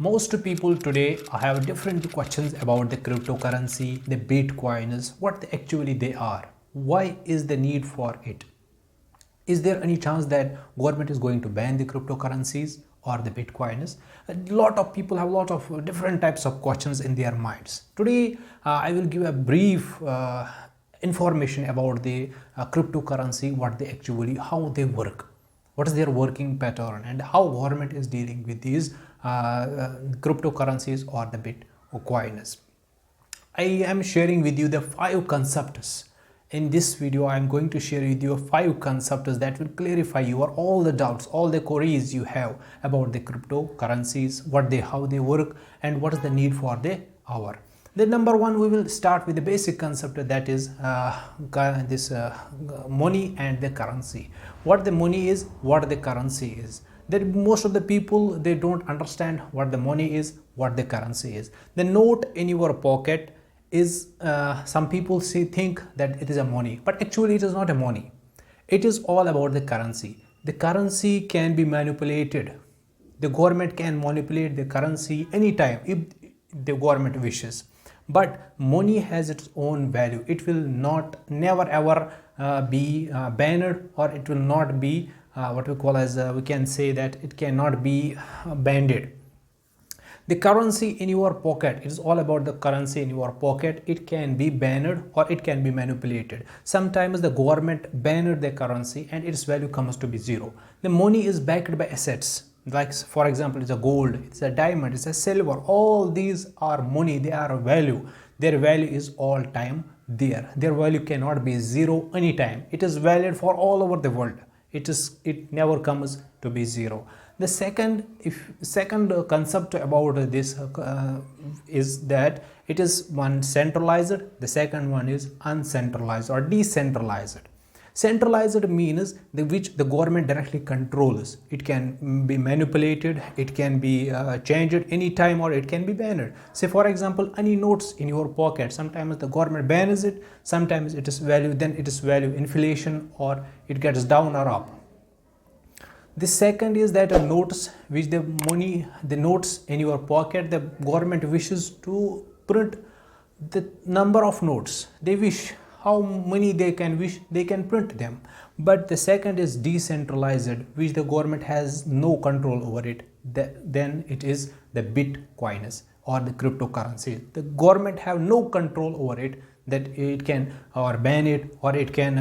Most people today have different questions about the cryptocurrency, the bitcoins, what actually they are. Why is the need for it? Is there any chance that government is going to ban the cryptocurrencies or the bitcoins? A lot of people have a lot of different types of questions in their minds. Today, I will give a brief information about the cryptocurrency, what they actually, how they work, what is their working pattern, and how government is dealing with these cryptocurrencies or the bitcoins. I am sharing with you the 5 concepts. In this video, I am going to share with you 5 concepts that will clarify your all the doubts, all the queries you have about the cryptocurrencies, how they work, and what is the need for the hour. The number 1, we will start with the basic concept, that is money and the currency. What the money is, what the currency is. That most of the people, they don't understand what the money is, what the currency is. The note in your pocket is, some people think that it is a money, but actually it is not a money. It is all about the currency. The currency can be manipulated. The government can manipulate the currency anytime if the government wishes. But money has its own value. It will never ever be banned, or it will not be what we call as we can say that it cannot be banned. The currency in your pocket, it is all about the currency in your pocket. It can be banned or it can be manipulated. Sometimes the government banned the currency and its value comes to be zero. The money is backed by assets. Like for example, it's a gold, it's a diamond, it's a silver. All these are money, they are a value. Their value is all time there. Their value cannot be zero anytime. It is valid for all over the world. It never comes to be zero. The second concept about this is that it is one centralized, the second one is uncentralized or decentralized. Centralized means which the government directly controls. It can be manipulated, it can be changed anytime, or it can be banned. Say for example, any notes in your pocket, sometimes the government bans it, sometimes it is value, then it is value inflation, or it gets down or up. The second is that notes, which the notes in your pocket, the government wishes to print the number of notes they wish. How many they can wish, they can print them. But the second is decentralized, which the government has no control over it. Then it is the bitcoins or the cryptocurrency. The government have no control over it, that it can or ban it, or it can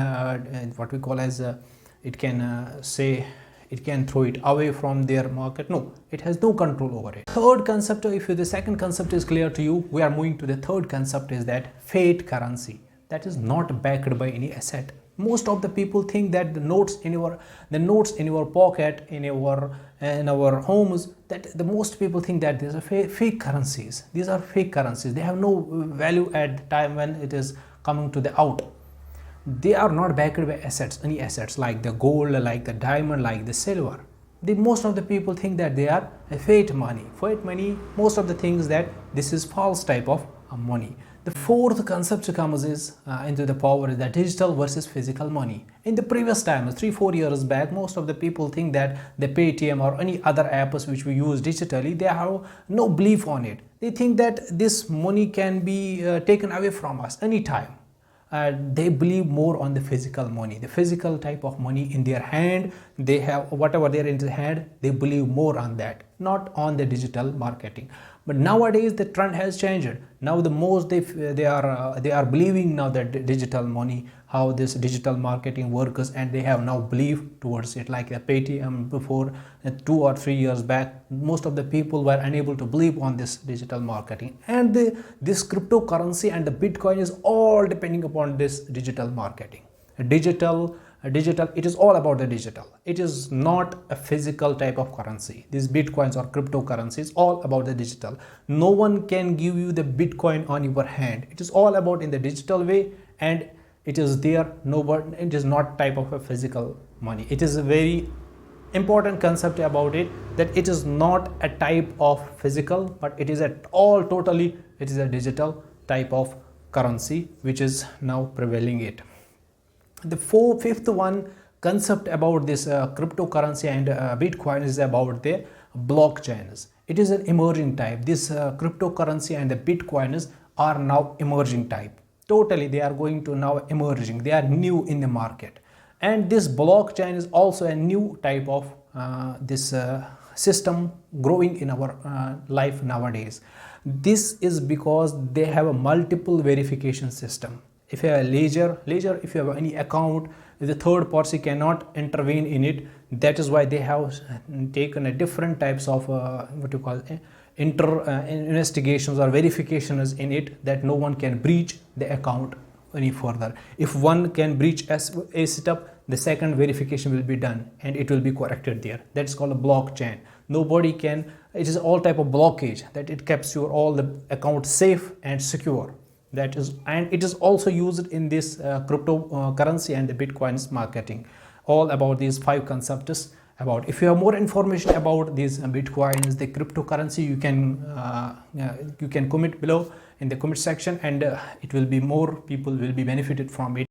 what we call as it can say it can throw it away from their market. No, it has no control over it. Third concept, if the second concept is clear to you, we are moving to the third concept, is that fiat currency. That is not backed by any asset. Most of the people think that the notes in your pocket, in our homes, that the most people think that these are fake currencies. These are fake currencies. They have no value at the time when it is coming to the out. They are not backed by assets, any assets like the gold, like the diamond, like the silver. Most of the people think that they are a fiat money. Fiat money, most of the things that this is false type of money. The fourth concept comes into the power is that digital versus physical money. In the previous times, 3-4 years back, most of the people think that the Paytm or any other apps which we use digitally, they have no belief on it. They think that this money can be taken away from us anytime. They believe more on the physical money, the physical type of money in their hand. They have whatever they're in their hand, they believe more on that, not on the digital marketing. But nowadays the trend has changed. Now the most they are believing now that digital money, how this digital marketing works, and they have now belief towards it. Like a Paytm before 2 or 3 years back, most of the people were unable to believe on this digital marketing, and this cryptocurrency and the Bitcoin is all depending upon this digital marketing. Digital, it is all about the digital. It is not a physical type of currency. These bitcoins or cryptocurrency is all about the digital. No one can give you the Bitcoin on your hand. It is all about in the digital way, and it is there. Nobody, it is not type of a physical money. It is a very important concept about it, that it is not a type of physical, but it is totally it is a digital type of currency which is now prevailing it. The fifth one concept about this cryptocurrency and Bitcoin is about the blockchains. It is an emerging type. This cryptocurrency and the bitcoins are now emerging type. Totally, they are going to now emerging. They are new in the market. And this blockchain is also a new type of this system growing in our life nowadays. This is because they have a multiple verification system. If you have a ledger, if you have any account, the third party cannot intervene in it. That is why they have taken a different types of what you call investigations or verifications in it, that no one can breach the account any further. If one can breach a setup, the second verification will be done and it will be corrected there. That's called a blockchain. Nobody can, it is all type of blockage that it keeps your all the accounts safe and secure. That is, and it is also used in this cryptocurrency and the bitcoins marketing. All about these 5 concepts. About, if you have more information about these bitcoins, the cryptocurrency, you can comment below in the comment section, and it will be more people will be benefited from it.